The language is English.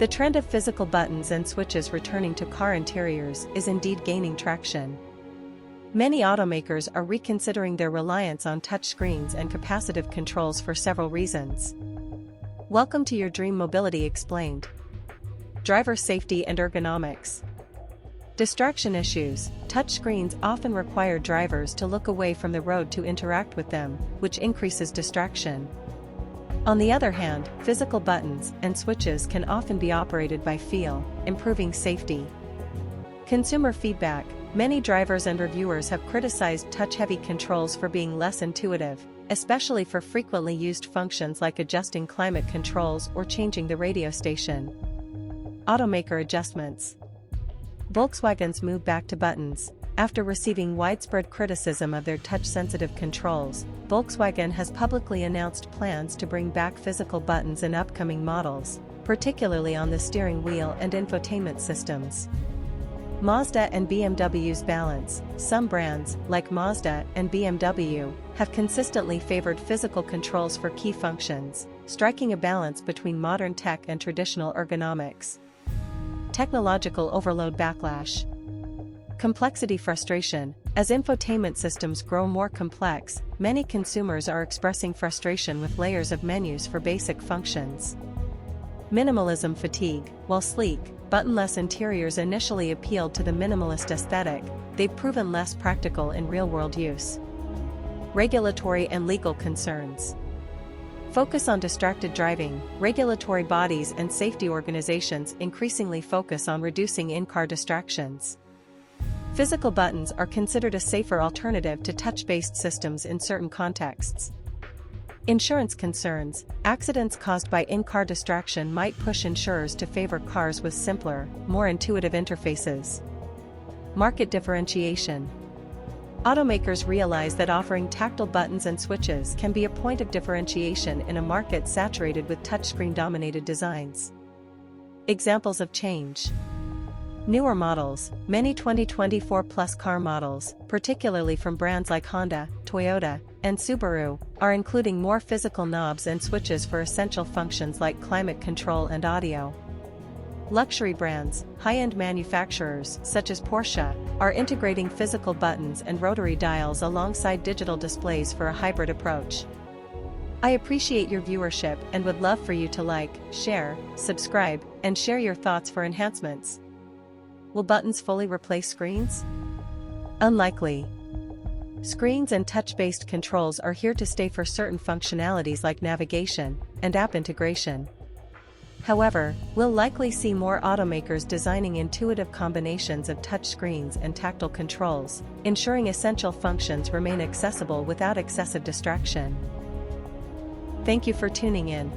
The trend of physical buttons and switches returning to car interiors is indeed gaining traction. Many automakers are reconsidering their reliance on touchscreens and capacitive controls for several reasons. Welcome to your Dream Mobility Explained. Driver safety and ergonomics. Distraction issues. Touchscreens often require drivers to look away from the road to interact with them, which increases distraction. On the other hand, physical buttons and switches can often be operated by feel, improving safety. Consumer feedback. Many drivers and reviewers have criticized touch-heavy controls for being less intuitive, especially for frequently used functions like adjusting climate controls or changing the radio station. Automaker adjustments. Volkswagen's move back to buttons. After receiving widespread criticism of their touch-sensitive controls, Volkswagen has publicly announced plans to bring back physical buttons in upcoming models, particularly on the steering wheel and infotainment systems. Mazda and BMW's balance. Some brands, like Mazda and BMW, have consistently favored physical controls for key functions, striking a balance between modern tech and traditional ergonomics. Technological overload backlash. Complexity frustration. As infotainment systems grow more complex, many consumers are expressing frustration with layers of menus for basic functions. Minimalism fatigue. While sleek, buttonless interiors initially appealed to the minimalist aesthetic, they've proven less practical in real-world use. Regulatory and legal concerns. Focus on distracted driving. Regulatory bodies and safety organizations increasingly focus on reducing in-car distractions. Physical buttons are considered a safer alternative to touch-based systems in certain contexts. Insurance concerns. Accidents caused by in-car distraction might push insurers to favor cars with simpler, more intuitive interfaces. Market differentiation. Automakers realize that offering tactile buttons and switches can be a point of differentiation in a market saturated with touchscreen-dominated designs. Examples of change. Newer models. Many 2024 plus car models, particularly from brands like Honda, Toyota, and Subaru, are including more physical knobs and switches for essential functions like climate control and audio. Luxury brands. High-end manufacturers, such as Porsche, are integrating physical buttons and rotary dials alongside digital displays for a hybrid approach. I appreciate your viewership and would love for you to like, share, subscribe, and share your thoughts for enhancements. Will buttons fully replace screens? Unlikely. Screens and touch-based controls are here to stay for certain functionalities like navigation and app integration. However, we'll likely see more automakers designing intuitive combinations of touchscreens and tactile controls, ensuring essential functions remain accessible without excessive distraction. Thank you for tuning in.